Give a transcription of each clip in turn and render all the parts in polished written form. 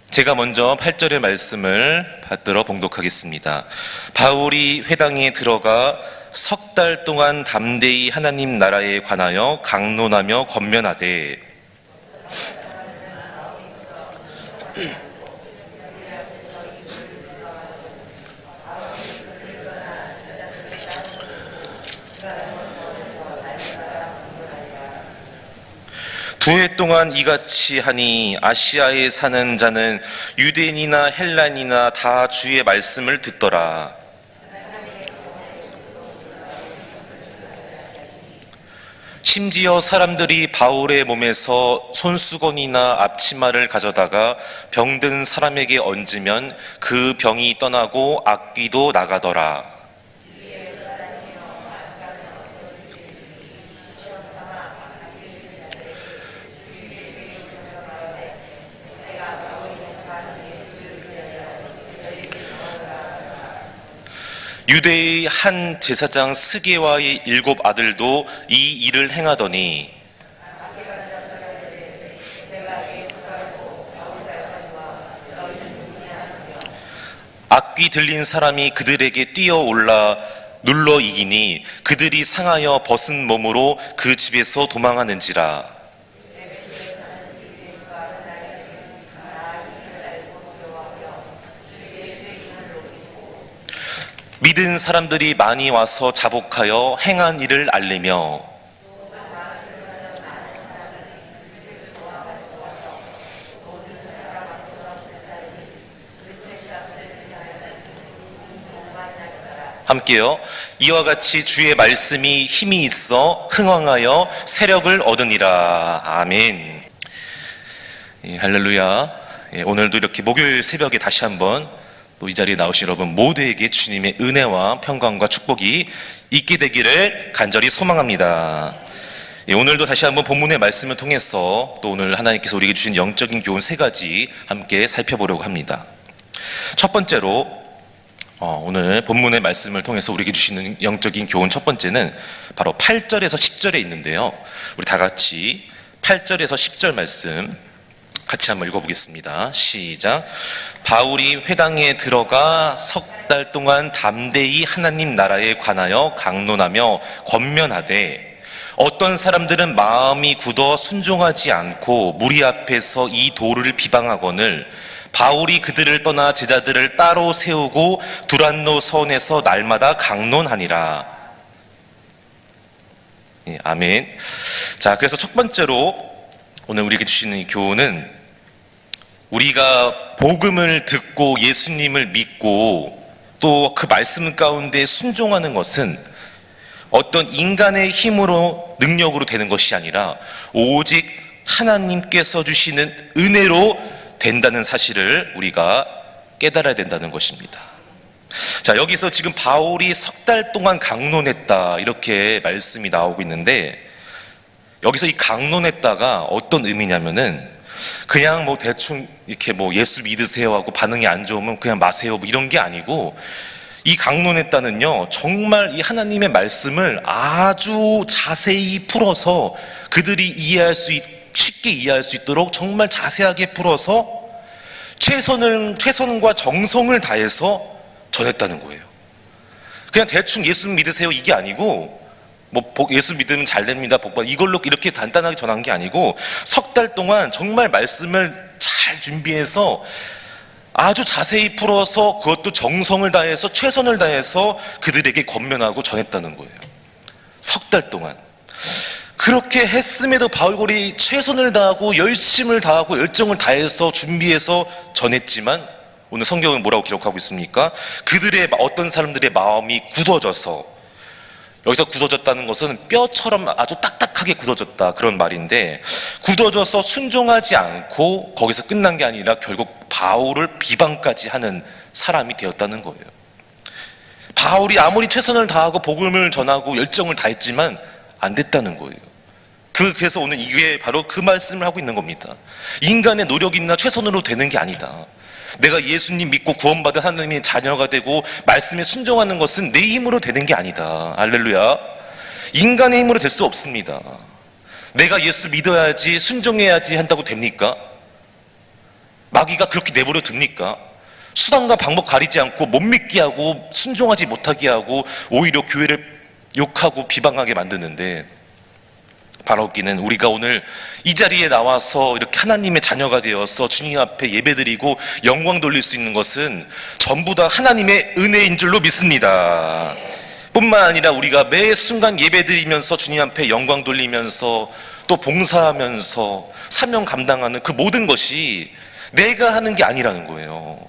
제가 먼저 8절의 말씀을 받들어 봉독하겠습니다. 바울이 회당에 들어가 석 달 동안 담대히 하나님 나라에 관하여 강론하며 권면하되 두 해 동안 이같이 하니 아시아에 사는 자는 유대인이나 헬란이나 다 주의 말씀을 듣더라. 심지어 사람들이 바울의 몸에서 손수건이나 앞치마를 가져다가 병든 사람에게 얹으면 그 병이 떠나고 악귀도 나가더라. 유대의 한 제사장 스게와의 7 아들도 이 일을 행하더니 악귀 들린 사람이 그들에게 뛰어올라 눌러 이기니 그들이 상하여 벗은 몸으로 그 집에서 도망하는지라. 믿은 사람들이 많이 와서 자복하여 행한 일을 알리며 함께요. 이와 같이 주의 말씀이 힘이 있어 흥왕하여 세력을 얻으니라. 아멘. 예, 할렐루야. 예, 오늘도 이렇게 목요일 새벽에 다시 한번 또 이 자리에 나오신 여러분 모두에게 주님의 은혜와 평강과 축복이 있게 되기를 간절히 소망합니다. 예, 오늘도 다시 한번 본문의 말씀을 통해서 또 오늘 하나님께서 우리에게 주신 영적인 교훈 3가지 함께 살펴보려고 합니다. 첫 번째로 오늘 본문의 말씀을 통해서 우리에게 주시는 영적인 교훈 첫 번째는 바로 8절에서 10절에 있는데요. 우리 다 같이 8절에서 10절 말씀 같이 한번 읽어보겠습니다. 시작. 바울이 회당에 들어가 석 달 동안 담대히 하나님 나라에 관하여 강론하며 권면하되 어떤 사람들은 마음이 굳어 순종하지 않고 무리 앞에서 이 도를 비방하거늘 바울이 그들을 떠나 제자들을 따로 세우고 두란노 선에서 날마다 강론하니라. 예, 아멘. 자, 그래서 첫 번째로 오늘 우리에게 주시는 이 교훈은 우리가 복음을 듣고 예수님을 믿고 또 그 말씀 가운데 순종하는 것은 어떤 인간의 힘으로 능력으로 되는 것이 아니라 오직 하나님께서 주시는 은혜로 된다는 사실을 우리가 깨달아야 된다는 것입니다. 자, 여기서 지금 바울이 석 달 동안 강론했다 이렇게 말씀이 나오고 있는데 여기서 이 강론했다가 어떤 의미냐면은 그냥 뭐 대충 이렇게 뭐 예수 믿으세요 하고 반응이 안 좋으면 그냥 마세요 뭐 이런 게 아니고 이 강론했다는요 정말 이 하나님의 말씀을 아주 자세히 풀어서 그들이 쉽게 이해할 수 있도록 정말 자세하게 풀어서 최선과 정성을 다해서 전했다는 거예요. 그냥 대충 예수 믿으세요 이게 아니고 뭐 예수 믿으면 잘 됩니다 복받 이걸로 이렇게 간단하게 전한 게 아니고 석 달 동안 정말 말씀을 잘 준비해서 아주 자세히 풀어서 그것도 정성을 다해서 최선을 다해서 그들에게 권면하고 전했다는 거예요. 석 달 동안 그렇게 했음에도 바울이 최선을 다하고 열심을 다하고 열정을 다해서 준비해서 전했지만 오늘 성경은 뭐라고 기록하고 있습니까? 어떤 사람들의 마음이 굳어져서, 여기서 굳어졌다는 것은 뼈처럼 아주 딱딱하게 굳어졌다 그런 말인데, 굳어져서 순종하지 않고 거기서 끝난 게 아니라 결국 바울을 비방까지 하는 사람이 되었다는 거예요. 바울이 아무리 최선을 다하고 복음을 전하고 열정을 다했지만 안 됐다는 거예요. 그래서 오늘 이게 바로 그 말씀을 하고 있는 겁니다. 인간의 노력이나 최선으로 되는 게 아니다. 내가 예수님 믿고 구원받은 하나님의 자녀가 되고 말씀에 순종하는 것은 내 힘으로 되는 게 아니다. 할렐루야. 인간의 힘으로 될 수 없습니다. 내가 예수 믿어야지 순종해야지 한다고 됩니까? 마귀가 그렇게 내버려 둡니까? 수단과 방법 가리지 않고 못 믿게 하고 순종하지 못하게 하고 오히려 교회를 욕하고 비방하게 만드는데, 바로 웃기는 우리가 오늘 이 자리에 나와서 이렇게 하나님의 자녀가 되어서 주님 앞에 예배드리고 영광 돌릴 수 있는 것은 전부 다 하나님의 은혜인 줄로 믿습니다. 뿐만 아니라 우리가 매 순간 예배드리면서 주님 앞에 영광 돌리면서 또 봉사하면서 사명 감당하는 그 모든 것이 내가 하는 게 아니라는 거예요.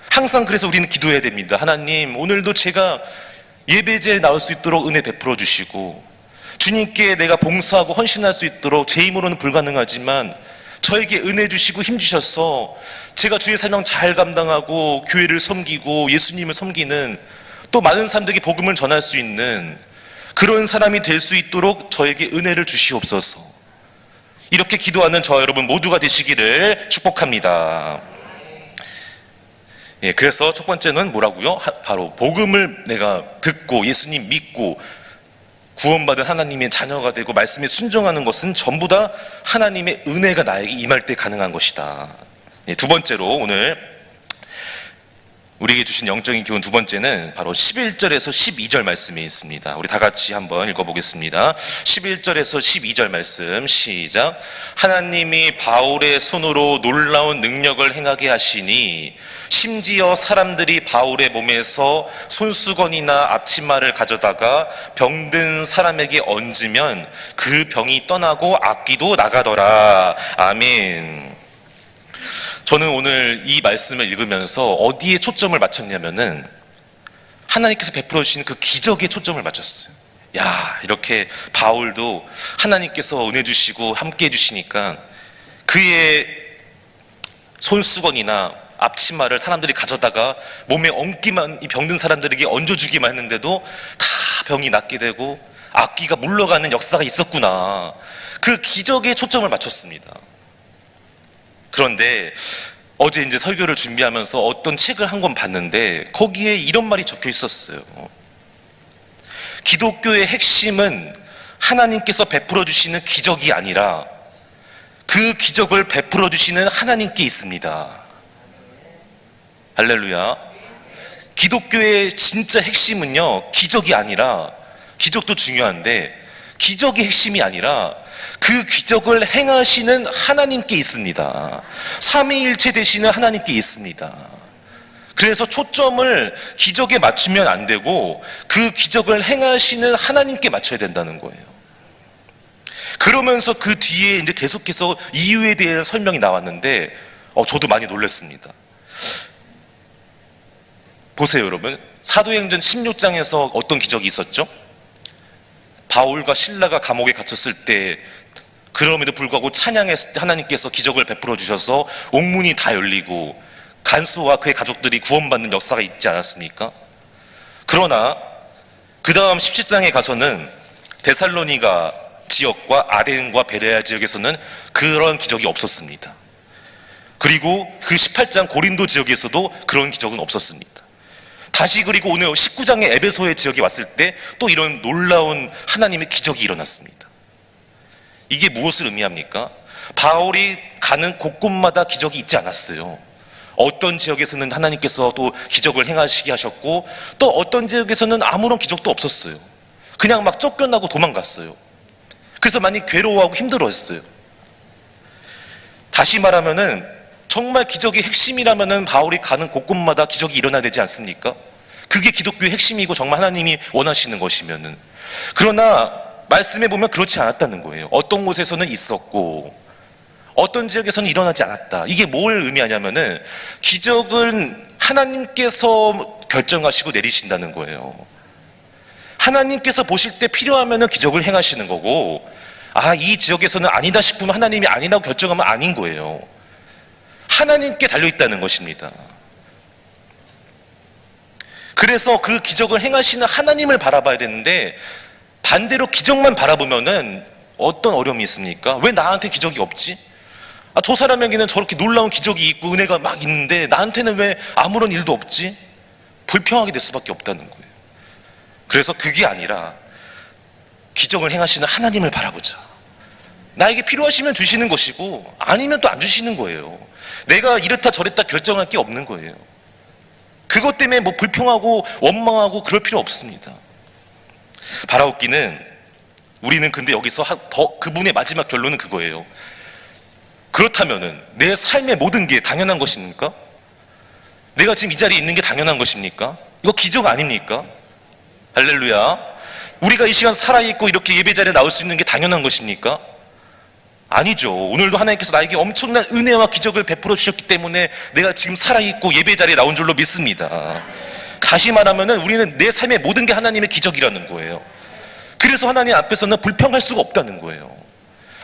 항상 그래서 우리는 기도해야 됩니다. 하나님, 오늘도 제가 예배제에 나올 수 있도록 은혜 베풀어 주시고, 주님께 내가 봉사하고 헌신할 수 있도록 제 힘으로는 불가능하지만 저에게 은혜 주시고 힘 주셔서 제가 주의 사명 잘 감당하고 교회를 섬기고 예수님을 섬기는, 또 많은 사람들에게 복음을 전할 수 있는 그런 사람이 될 수 있도록 저에게 은혜를 주시옵소서. 이렇게 기도하는 저와 여러분 모두가 되시기를 축복합니다. 예, 그래서 첫 번째는 뭐라고요? 바로 복음을 내가 듣고 예수님 믿고 구원받은 하나님의 자녀가 되고 말씀에 순종하는 것은 전부 다 하나님의 은혜가 나에게 임할 때 가능한 것이다. 예, 두 번째로 오늘 우리에게 주신 영적인 교훈 두 번째는 바로 11절에서 12절 말씀에 있습니다. 우리 다 같이 한번 읽어보겠습니다. 11절에서 12절 말씀 시작. 하나님이 바울의 손으로 놀라운 능력을 행하게 하시니 심지어 사람들이 바울의 몸에서 손수건이나 앞치마를 가져다가 병든 사람에게 얹으면 그 병이 떠나고 악귀도 나가더라. 아멘. 저는 오늘 이 말씀을 읽으면서 어디에 초점을 맞췄냐면은 하나님께서 베풀어 주신 그 기적에 초점을 맞췄어요. 야, 이렇게 바울도 하나님께서 은혜 주시고 함께 해주시니까 그의 손수건이나 앞치마를 사람들이 가져다가 몸에 얹기만, 이 병든 사람들에게 얹어주기만 했는데도 다 병이 낫게 되고 악귀가 물러가는 역사가 있었구나. 그 기적에 초점을 맞췄습니다. 그런데 어제 이제 설교를 준비하면서 어떤 책을 한 권 봤는데 거기에 이런 말이 적혀 있었어요. 기독교의 핵심은 하나님께서 베풀어 주시는 기적이 아니라 그 기적을 베풀어 주시는 하나님께 있습니다. 할렐루야. 기독교의 진짜 핵심은요, 기적이 아니라, 기적도 중요한데 기적이 핵심이 아니라 그 기적을 행하시는 하나님께 있습니다. 삼위일체 되시는 하나님께 있습니다. 그래서 초점을 기적에 맞추면 안 되고 그 기적을 행하시는 하나님께 맞춰야 된다는 거예요. 그러면서 그 뒤에 이제 계속해서 이유에 대한 설명이 나왔는데 저도 많이 놀랐습니다. 보세요, 여러분. 사도행전 16장에서 어떤 기적이 있었죠? 바울과 실라가 감옥에 갇혔을 때 그럼에도 불구하고 찬양했을 때 하나님께서 기적을 베풀어 주셔서 옥문이 다 열리고 간수와 그의 가족들이 구원받는 역사가 있지 않았습니까? 그러나 그 다음 17장에 가서는 데살로니가 지역과 아덴과 베레아 지역에서는 그런 기적이 없었습니다. 그리고 그 18장 고린도 지역에서도 그런 기적은 없었습니다. 다시 그리고 오늘 19장의 에베소의 지역에 왔을 때 또 이런 놀라운 하나님의 기적이 일어났습니다. 이게 무엇을 의미합니까? 바울이 가는 곳곳마다 기적이 있지 않았어요. 어떤 지역에서는 하나님께서 또 기적을 행하시게 하셨고 또 어떤 지역에서는 아무런 기적도 없었어요. 그냥 막 쫓겨나고 도망갔어요. 그래서 많이 괴로워하고 힘들어했어요. 다시 말하면은 정말 기적의 핵심이라면은 바울이 가는 곳곳마다 기적이 일어나야 되지 않습니까? 그게 기독교의 핵심이고 정말 하나님이 원하시는 것이면은. 그러나 말씀에 보면 그렇지 않았다는 거예요. 어떤 곳에서는 있었고 어떤 지역에서는 일어나지 않았다. 이게 뭘 의미하냐면은 기적은 하나님께서 결정하시고 내리신다는 거예요. 하나님께서 보실 때 필요하면은 기적을 행하시는 거고, 이 지역에서는 아니다 싶으면 하나님이 아니라고 결정하면 아닌 거예요. 하나님께 달려있다는 것입니다. 그래서 그 기적을 행하시는 하나님을 바라봐야 되는데 반대로 기적만 바라보면은 어떤 어려움이 있습니까? 왜 나한테 기적이 없지? 저 사람에게는 저렇게 놀라운 기적이 있고 은혜가 막 있는데 나한테는 왜 아무런 일도 없지? 불평하게 될 수밖에 없다는 거예요. 그래서 그게 아니라 기적을 행하시는 하나님을 바라보자. 나에게 필요하시면 주시는 것이고 아니면 또 안 주시는 거예요. 내가 이렇다 저랬다 결정할 게 없는 거예요. 그것 때문에 뭐 불평하고 원망하고 그럴 필요 없습니다. 바라옵기는 우리는 근데 여기서 그분의 마지막 결론은 그거예요. 그렇다면은 내 삶의 모든 게 당연한 것입니까? 내가 지금 이 자리에 있는 게 당연한 것입니까? 이거 기적 아닙니까? 할렐루야. 우리가 이 시간 살아있고 이렇게 예배 자리에 나올 수 있는 게 당연한 것입니까? 아니죠. 오늘도 하나님께서 나에게 엄청난 은혜와 기적을 베풀어 주셨기 때문에 내가 지금 살아있고 예배 자리에 나온 줄로 믿습니다. 다시 말하면은 우리는 내 삶의 모든 게 하나님의 기적이라는 거예요. 그래서 하나님 앞에서는 불평할 수가 없다는 거예요.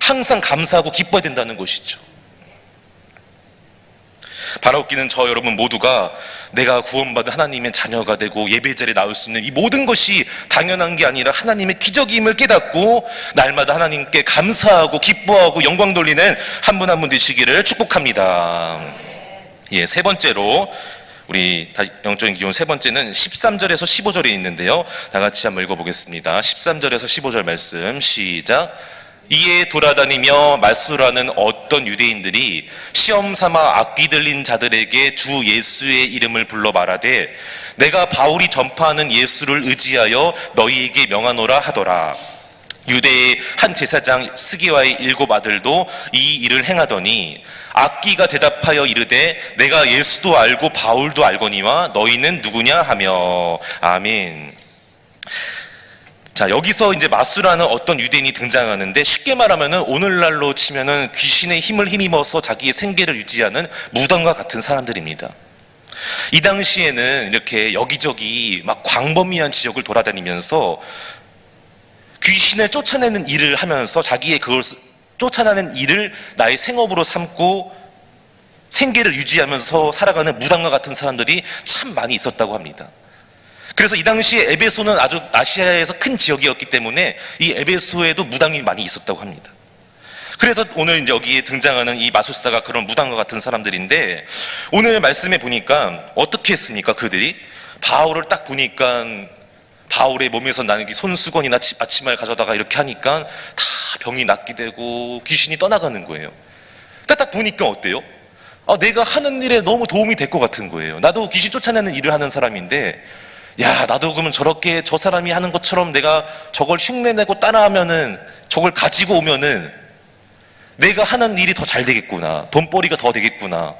항상 감사하고 기뻐야 된다는 것이죠. 바라옵기는 저 여러분 모두가 내가 구원받은 하나님의 자녀가 되고 예배 자리에 나올 수 있는 이 모든 것이 당연한 게 아니라 하나님의 기적임을 깨닫고 날마다 하나님께 감사하고 기뻐하고 영광 돌리는 한 분 한 분 되시기를 축복합니다. 예, 세 번째로 우리 영적인 기본 세 번째는 13절에서 15절에 있는데요. 다 같이 한번 읽어보겠습니다. 13절에서 15절 말씀 시작. 이에 돌아다니며 말수라는 어떤 유대인들이 시험 삼아 악귀 들린 자들에게 주 예수의 이름을 불러 말하되 내가 바울이 전파하는 예수를 의지하여 너희에게 명하노라 하더라. 유대의 한 제사장 스게와의 7 아들도 이 일을 행하더니 악귀가 대답하여 이르되 내가 예수도 알고 바울도 알거니와 너희는 누구냐 하며. 아멘. 자, 여기서 이제 마수라는 어떤 유대인이 등장하는데 쉽게 말하면은 오늘날로 치면은 귀신의 힘을 힘입어서 자기의 생계를 유지하는 무당과 같은 사람들입니다. 이 당시에는 이렇게 여기저기 막 광범위한 지역을 돌아다니면서 귀신을 쫓아내는 일을 하면서 자기의 그걸 쫓아내는 일을 나의 생업으로 삼고 생계를 유지하면서 살아가는 무당과 같은 사람들이 참 많이 있었다고 합니다. 그래서 이 당시에 에베소는 아주 아시아에서 큰 지역이었기 때문에 이 에베소에도 무당이 많이 있었다고 합니다. 그래서 오늘 이제 여기에 등장하는 이 마술사가 그런 무당과 같은 사람들인데 오늘 말씀에 보니까 어떻게 했습니까? 그들이 바울을 딱 보니까 바울의 몸에서 나는 손수건이나 앞치마를 가져다가 이렇게 하니까 다 병이 낫게 되고 귀신이 떠나가는 거예요. 그러니까 딱 보니까 어때요? 내가 하는 일에 너무 도움이 될 것 같은 거예요. 나도 귀신 쫓아내는 일을 하는 사람인데 야, 나도 그러면 저렇게 저 사람이 하는 것처럼 내가 저걸 흉내내고 따라하면은 저걸 가지고 오면은 내가 하는 일이 더 잘 되겠구나. 돈벌이가 더 되겠구나.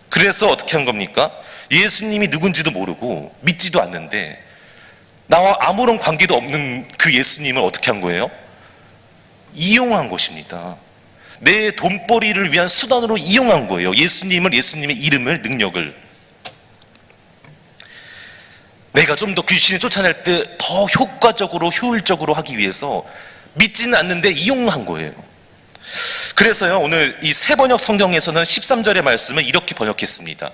그래서 어떻게 한 겁니까? 예수님이 누군지도 모르고 믿지도 않는데 나와 아무런 관계도 없는 그 예수님을 어떻게 한 거예요? 이용한 것입니다. 내 돈벌이를 위한 수단으로 이용한 거예요. 예수님을, 예수님의 이름을, 능력을. 내가 좀 더 귀신을 쫓아낼 때 더 효과적으로 효율적으로 하기 위해서 믿지는 않는데 이용한 거예요. 그래서요 오늘 이 새 번역 성경에서는 13절의 말씀을 이렇게 번역했습니다.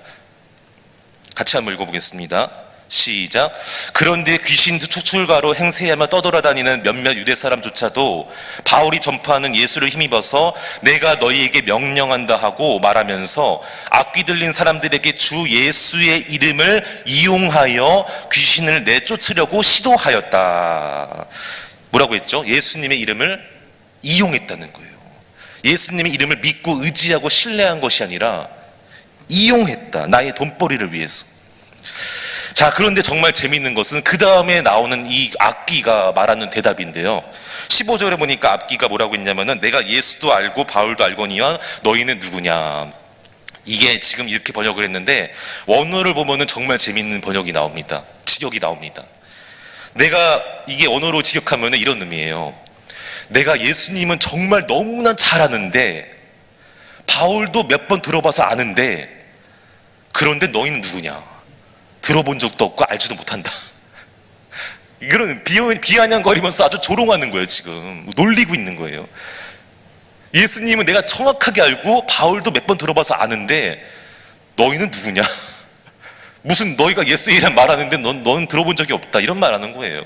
같이 한번 읽어보겠습니다. 시작. 그런데 귀신 추출가로 행세하며 떠돌아다니는 몇몇 유대 사람조차도 바울이 전파하는 예수를 힘입어서 내가 너희에게 명령한다 하고 말하면서 악귀 들린 사람들에게 주 예수의 이름을 이용하여 귀신을 내쫓으려고 시도하였다. 뭐라고 했죠? 예수님의 이름을 이용했다는 거예요. 예수님의 이름을 믿고 의지하고 신뢰한 것이 아니라 이용했다. 나의 돈벌이를 위해서. 자, 그런데 정말 재미있는 것은 그 다음에 나오는 이 악귀가 말하는 대답인데요. 15절에 보니까 악귀가 뭐라고 했냐면은 내가 예수도 알고 바울도 알거니와 너희는 누구냐. 이게 지금 이렇게 번역을 했는데 원어를 보면은 정말 재미있는 번역이 나옵니다. 직역이 나옵니다. 내가 이게 언어로 직역하면은 이런 의미예요. 내가 예수님은 정말 너무나 잘 아는데 바울도 몇 번 들어봐서 아는데 그런데 너희는 누구냐. 들어본 적도 없고 알지도 못한다. 이거는 비아냥거리면서 아주 조롱하는 거예요. 지금 놀리고 있는 거예요. 예수님은 내가 정확하게 알고 바울도 몇 번 들어봐서 아는데 너희는 누구냐. 무슨 너희가 예수의 이름 말하는데 너는 들어본 적이 없다 이런 말하는 거예요.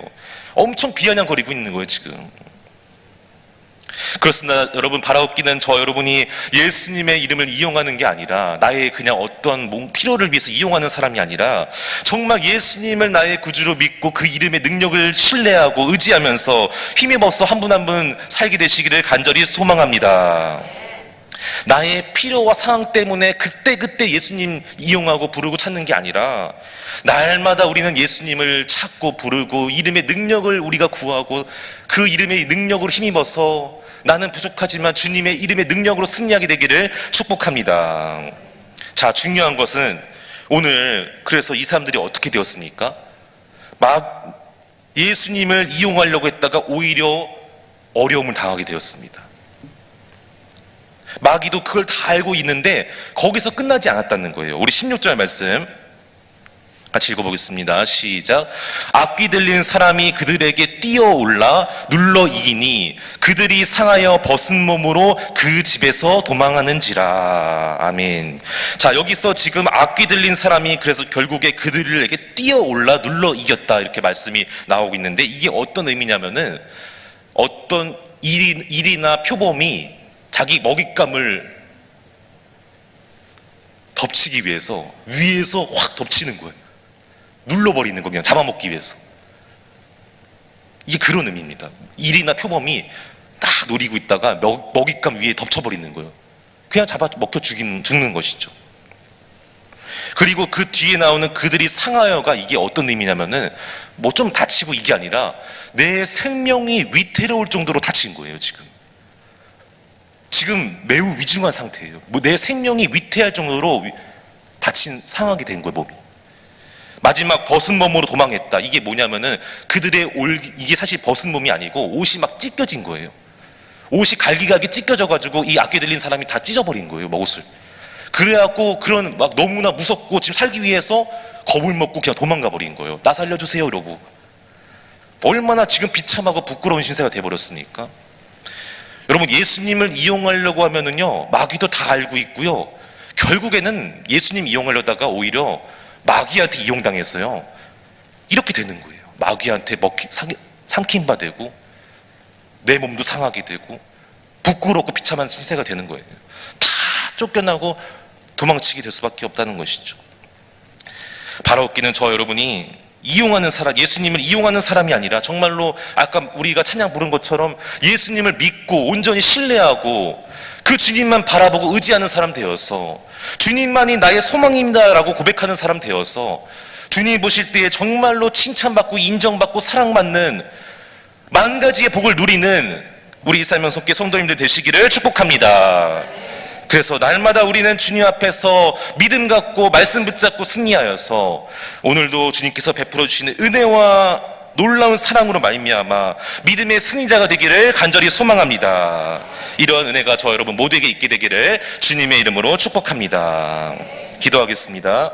엄청 비아냥거리고 있는 거예요 지금. 그렇습니다. 여러분, 바라옵기는 저 여러분이 예수님의 이름을 이용하는 게 아니라 나의 그냥 어떤 필요를 위해서 이용하는 사람이 아니라 정말 예수님을 나의 구주로 믿고 그 이름의 능력을 신뢰하고 의지하면서 힘입어서 한 분 한 분 살게 되시기를 간절히 소망합니다. 나의 필요와 상황 때문에 그때그때 예수님 이용하고 부르고 찾는 게 아니라 날마다 우리는 예수님을 찾고 부르고 이름의 능력을 우리가 구하고 그 이름의 능력으로 힘입어서 나는 부족하지만 주님의 이름의 능력으로 승리하게 되기를 축복합니다. 자, 중요한 것은 오늘 그래서 이 사람들이 어떻게 되었습니까? 막 예수님을 이용하려고 했다가 오히려 어려움을 당하게 되었습니다. 마귀도 그걸 다 알고 있는데 거기서 끝나지 않았다는 거예요. 우리 16절 말씀 같이 읽어보겠습니다. 시작. 악귀 들린 사람이 그들에게 뛰어올라 눌러 이기니 그들이 상하여 벗은 몸으로 그 집에서 도망하는지라. 아멘. 자, 여기서 지금 악귀 들린 사람이 그래서 결국에 그들에게 뛰어올라 눌러 이겼다 이렇게 말씀이 나오고 있는데 이게 어떤 의미냐면은 어떤 일이나 표범이 자기 먹잇감을 덮치기 위해서 위에서 확 덮치는 거예요. 눌러버리는 거, 그냥 잡아먹기 위해서. 이게 그런 의미입니다. 일이나 표범이 딱 노리고 있다가 먹잇감 위에 덮쳐버리는 거예요. 그냥 잡아 먹혀 죽는 것이죠. 그리고 그 뒤에 나오는 그들이 상하여가 이게 어떤 의미냐면은 뭐 좀 다치고 이게 아니라 내 생명이 위태로울 정도로 다친 거예요. 지금 매우 위중한 상태예요. 뭐 내 생명이 위태할 정도로 다친 상하게 된 거예요, 몸이. 마지막 벗은 몸으로 도망했다. 이게 뭐냐면은 그들의 이게 사실 벗은 몸이 아니고 옷이 막 찢겨진 거예요. 옷이 갈기갈기 찢겨져가지고 이 악귀 들린 사람이 다 찢어버린 거예요, 옷을. 그래갖고 그런 막 너무나 무섭고 지금 살기 위해서 겁을 먹고 그냥 도망가 버린 거예요. 나 살려주세요 이러고. 얼마나 지금 비참하고 부끄러운 신세가 돼버렸습니까? 여러분, 예수님을 이용하려고 하면은요 마귀도 다 알고 있고요, 결국에는 예수님 이용하려다가 오히려 마귀한테 이용당해서요 이렇게 되는 거예요. 마귀한테 삼킴바 되고 내 몸도 상하게 되고 부끄럽고 비참한 신세가 되는 거예요. 다 쫓겨나고 도망치게 될 수밖에 없다는 것이죠. 바로 웃기는 저 여러분이 이용하는 사람, 예수님을 이용하는 사람이 아니라 정말로 아까 우리가 찬양 부른 것처럼 예수님을 믿고 온전히 신뢰하고 그 주님만 바라보고 의지하는 사람 되어서 주님만이 나의 소망입니다 라고 고백하는 사람 되어서 주님이 보실 때에 정말로 칭찬받고 인정받고 사랑받는 만 가지의 복을 누리는 우리 이사명석계 성도님들 되시기를 축복합니다. 그래서 날마다 우리는 주님 앞에서 믿음 갖고 말씀 붙잡고 승리하여서 오늘도 주님께서 베풀어 주시는 은혜와 놀라운 사랑으로 말미암아 믿음의 승리자가 되기를 간절히 소망합니다. 이런 은혜가 저 여러분 모두에게 있게 되기를 주님의 이름으로 축복합니다. 기도하겠습니다.